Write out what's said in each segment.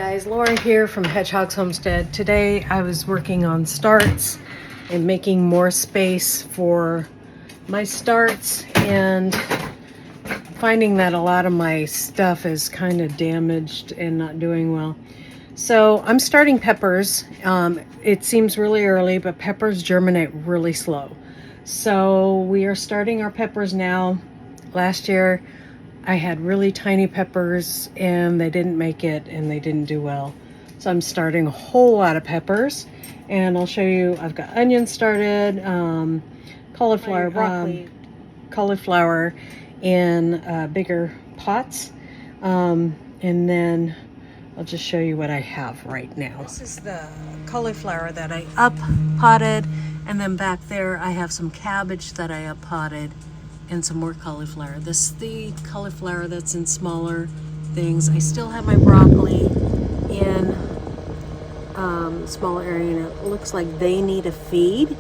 Guys, Laura here from Hedgehog's Homestead. Today I was working on starts and making more space for my starts and finding that a lot of my stuff is kind of damaged and not doing well. So I'm starting peppers. It seems really early, but peppers germinate really slow. So we are starting our peppers now. Last year I had really tiny peppers and they didn't make it and they didn't do well. So I'm starting a whole lot of peppers and I'll show you. I've got onions started, cauliflower, broccoli, cauliflower in bigger pots. And then I'll just show you what I have right now. This is the cauliflower that I up potted, and then back there I have some cabbage that I up potted and some more cauliflower. This is the cauliflower that's in smaller things. I still have my broccoli in smaller area, and it looks like they need a feed.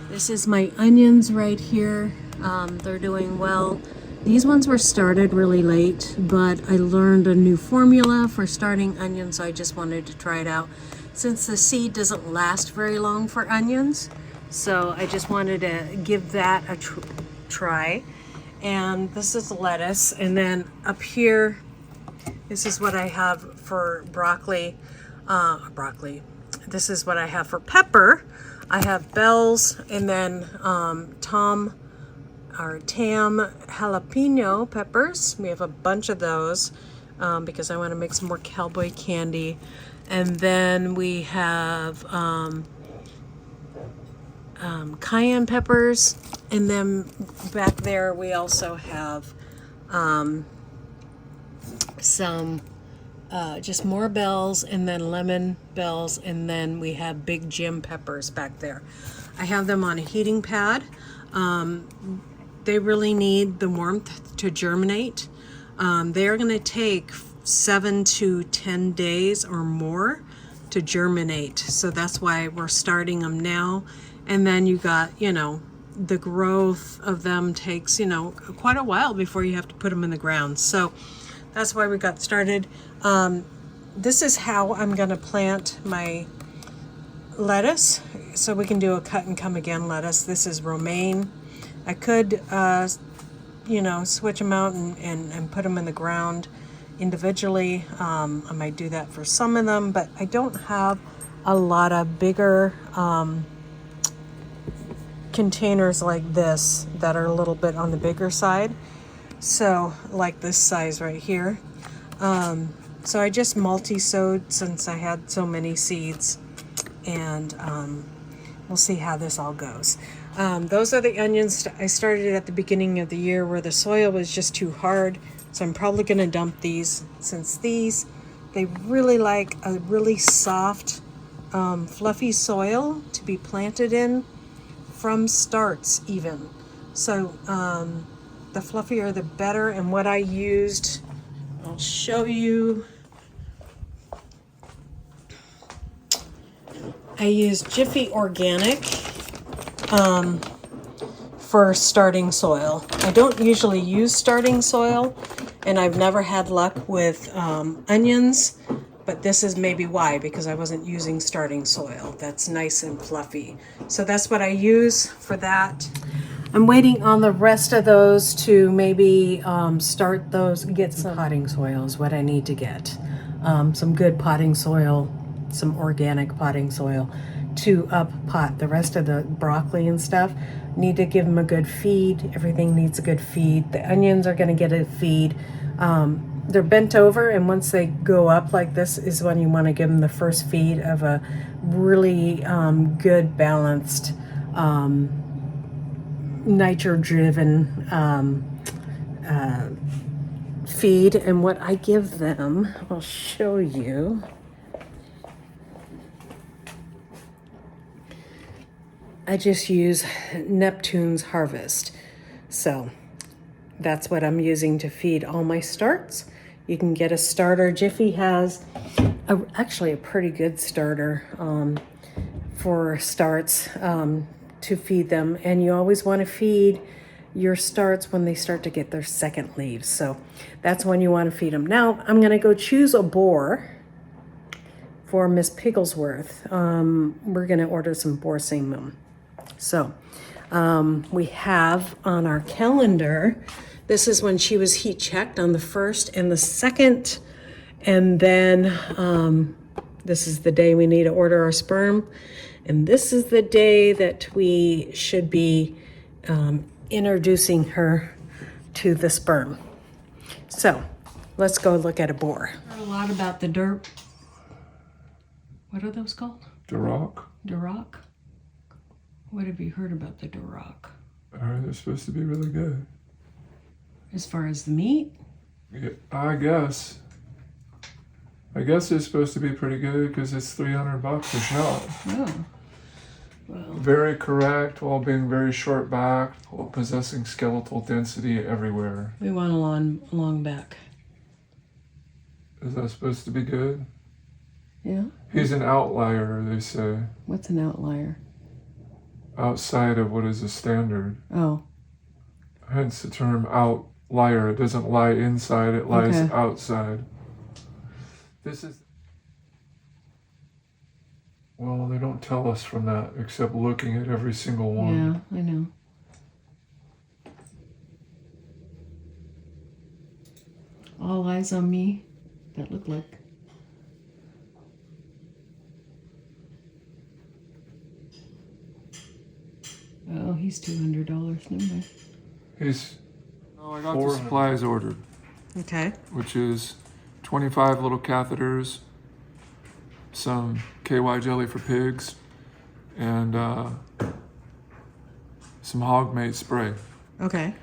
This is my onions right here. They're doing well. These ones were started really late, but I learned a new formula for starting onions, so I just wanted to try it out. Since the seed doesn't last very long for onions, so I just wanted to give that a try. And this is lettuce, and then up here this is what I have for broccoli. This is what I have for pepper. I have bells, and then tam jalapeno peppers. We have a bunch of those because I want to make some more cowboy candy. And then we have cayenne peppers, and then back there we also have some just more bells, and then lemon bells, and then we have big Jim peppers back there. I have them on a heating pad. They really need the warmth to germinate. They are going to take 7 to 10 days or more to germinate, so that's why we're starting them now. And then you got, the growth of them takes, quite a while before you have to put them in the ground. So that's why we got started. This is how I'm going to plant my lettuce. So we can do a cut and come again lettuce. This is romaine. I could, switch them out and put them in the ground individually. I might do that for some of them, but I don't have a lot of bigger containers like this that are a little bit on the bigger side. So like this size right here. So I just multi-sowed since I had so many seeds, and we'll see how this all goes. Those are the onions. I started at the beginning of the year where the soil was just too hard, so I'm probably going to dump these, since they really like a really soft, fluffy soil to be planted in from starts even. So the fluffier the better. And what I used, I'll show you. I used Jiffy Organic for starting soil. I don't usually use starting soil, and I've never had luck with onions, but this is maybe why, because I wasn't using starting soil. That's nice and fluffy. So that's what I use for that. I'm waiting on the rest of those to maybe start those, get some potting soil is what I need to get. Some good potting soil, some organic potting soil to up pot the rest of the broccoli and stuff. Need to give them a good feed. Everything needs a good feed. The onions are going to get a feed. They're bent over, and once they go up like this is when you want to give them the first feed of a really good balanced nitro-driven feed. And what I give them, I'll show you. I just use Neptune's Harvest. So that's what I'm using to feed all my starts. You can get a starter. Jiffy has actually a pretty good starter for starts to feed them. And you always want to feed your starts when they start to get their second leaves. So that's when you want to feed them. Now I'm going to go choose a boar for Miss Pigglesworth. We're going to order some boar semen. So we have on our calendar, this is when she was heat checked on the 1st and the 2nd. And then this is the day we need to order our sperm. And this is the day that we should be introducing her to the sperm. So let's go look at a boar. A lot about the dirt. What are those called? Duroc. Duroc? What have you heard about the Duroc? They're supposed to be really good. As far as the meat? Yeah, I guess it's supposed to be pretty good because it's $300 a shot. Oh. Well. Very correct while being very short backed, while possessing skeletal density everywhere. We want a long back. Is that supposed to be good? Yeah. He's an outlier, they say. What's an outlier? Outside of what is a standard. Oh. Hence the term outlier. It doesn't lie inside, it lies outside. This is... Well, they don't tell us from that, except looking at every single one. Yeah, I know. All eyes on me. That look like. Oh, he's $200. Never mind. I got the supplies ordered. Okay. Which is 25 little catheters, some KY jelly for pigs, and some hog mate spray. Okay.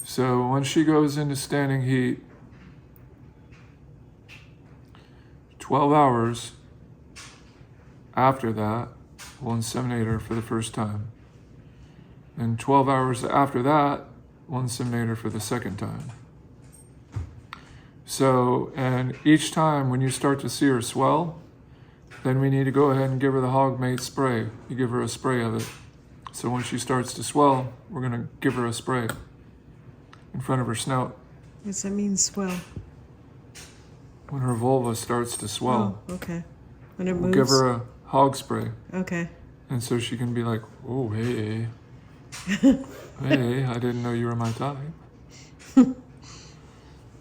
So when she goes into standing heat, 12 hours after that, we'll inseminate her for the first time. And 12 hours after that, we'll inseminate her for the second time. So, and each time when you start to see her swell, then we need to go ahead and give her the hog mate spray. You give her a spray of it. So when she starts to swell, we're gonna give her a spray in front of her snout. What does that mean, swell? When her vulva starts to swell. Oh, okay. When it moves? We'll give her a hog spray. Okay. And so she can be like, oh, hey. Hey, I didn't know you were my type.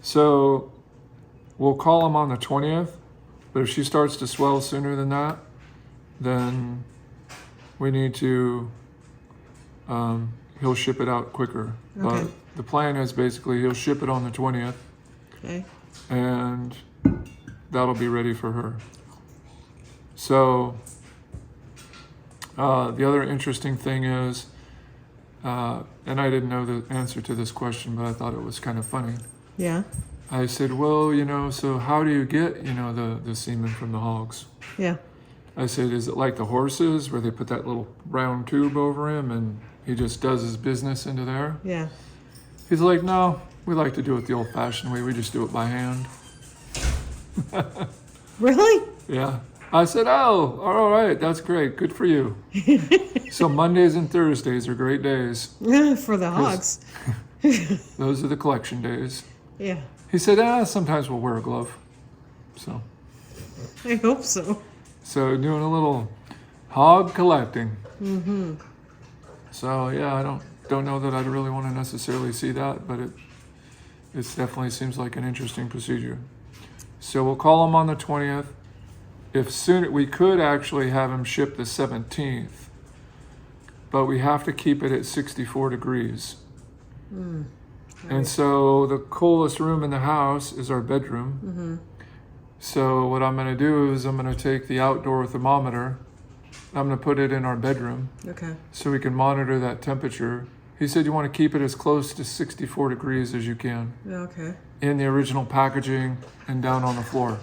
So we'll call him on the 20th, but if she starts to swell sooner than that, then we need to, he'll ship it out quicker. Okay. But the plan is basically he'll ship it on the 20th. Okay. And that'll be ready for her. So the other interesting thing is, and I didn't know the answer to this question, but I thought it was kind of funny. Yeah. I said, well, so how do you get, the semen from the hogs? Yeah. I said, is it like the horses where they put that little round tube over him and he just does his business into there? Yeah. He's like, no, we like to do it the old-fashioned way. We just do it by hand. Really? Yeah. I said, oh, all right, that's great. Good for you. So Mondays and Thursdays are great days. For the hogs. Those are the collection days. Yeah. He said, sometimes we'll wear a glove. So. I hope so. So doing a little hog collecting. Mm-hmm. So yeah, I don't know that I'd really want to necessarily see that, but it definitely seems like an interesting procedure. So we'll call him on the 20th. We could actually have him ship the 17th, but we have to keep it at 64 degrees. And so the coolest room in the house is our bedroom. Mm-hmm. So what I'm going to do is I'm going to take the outdoor thermometer. I'm going to put it in our bedroom. Okay. So we can monitor that temperature. He said you want to keep it as close to 64 degrees as you can. Okay. In the original packaging and down on the floor.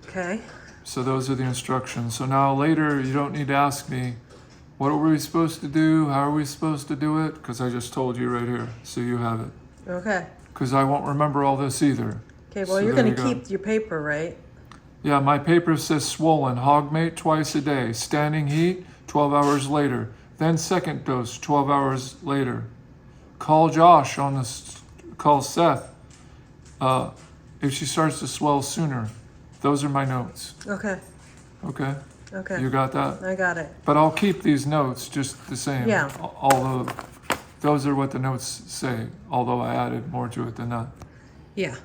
Okay. So those are the instructions. So now later you don't need to ask me, what are we supposed to do? How are we supposed to do it? Because I just told you right here. So you have it. Okay. Because I won't remember all this either. Okay, well, So you're there going to you go. keep your paper, right? Yeah, my paper says swollen, hog mate twice a day, standing heat 12 hours later, then second dose 12 hours later. Call Josh call Seth if she starts to swell sooner. Those are my notes. Okay. Okay. Okay. You got that? I got it. But I'll keep these notes just the same. Yeah. Although those are what the notes say, although I added more to it than that. Yeah.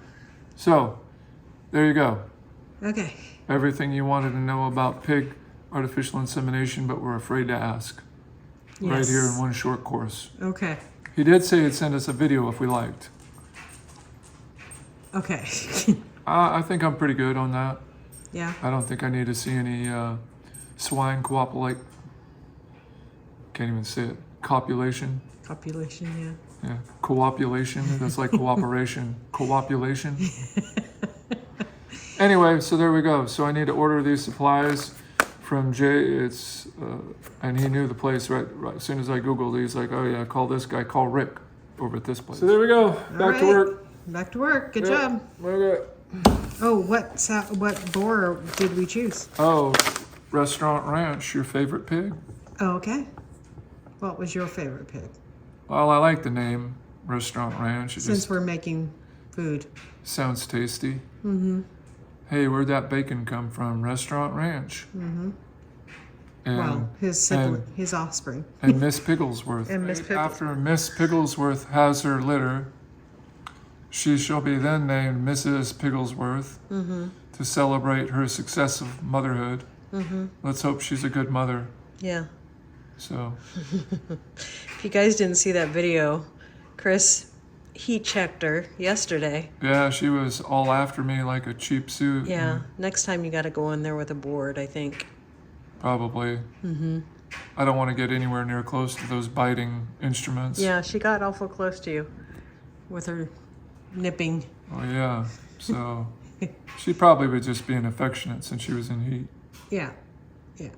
So, there you go. Okay. Everything you wanted to know about pig artificial insemination, but were afraid to ask. Right Yes. here in one short course. Okay. He did say he'd send us a video if we liked. Okay. I think I'm pretty good on that. Yeah. I don't think I need to see any swine copulate. Can't even say it. Copulation. Population, Yeah. Coopulation. That's like cooperation. Coopulation. Anyway, so there we go. So I need to order these supplies from Jay. It's and he knew the place right as soon as I Googled. He's like, oh yeah, call this guy. Call Rick over at this place. So there we go. Back to work. Back to work. Good job. Okay. Oh, what boar did we choose? Oh, Restaurant Ranch, your favorite pig? Oh, okay. What was your favorite pig? Well, I like the name Restaurant Ranch. It Since just we're making food. sounds tasty. Mm-hmm. Hey, where'd that bacon come from? Restaurant Ranch. Mm-hmm. And, Well, his offspring. and Miss Pigglesworth. And Miss Pigglesworth. After Miss Pigglesworth has her litter, she shall be then named Mrs. Pigglesworth to celebrate her success of motherhood. Mm-hmm. Let's hope she's a good mother. Yeah. So, If you guys didn't see that video, Chris heat checked her yesterday. yeah, she was all after me like a cheap suit. Yeah. Next time you got to go in there with a board, I think. Probably. Mm-hmm. I don't want to get anywhere near close to those biting instruments. Yeah, she got awful close to you with her nipping. Oh, yeah. So, she probably was just being affectionate since she was in heat. Yeah. Yeah.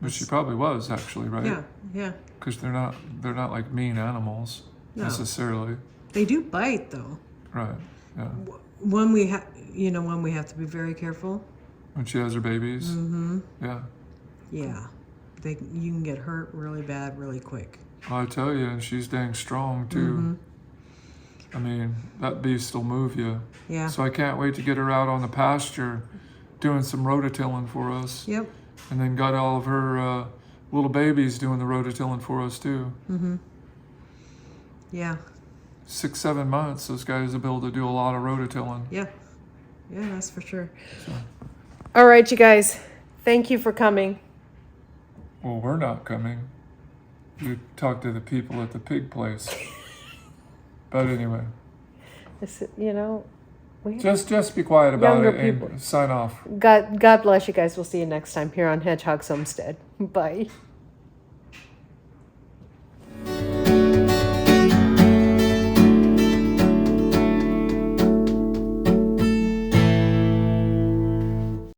But she probably was, actually, right? Yeah. Yeah. Because they're not like mean animals No. necessarily. They do bite though. Right. Yeah. When we when we have to be very careful. When she has her babies. Mm-hmm. Yeah. Yeah. You can get hurt really bad really quick. I tell you, and she's dang strong too. Mm-hmm. I mean, that beast will move you. Yeah. So I can't wait to get her out on the pasture doing some rototilling for us. Yep. And then got all of her little babies doing the rototilling for us too. Mm-hmm. Yeah. 6-7 months, those guys will be able to do a lot of rototilling. Yeah. Yeah, that's for sure. So, All right, you guys. Thank you for coming. well, we're not coming. You talk to the people at the pig place. But anyway, We just be quiet about Younger it and people. sign off. God bless you guys. We'll see you next time here on Hedgehog's Homestead. Bye.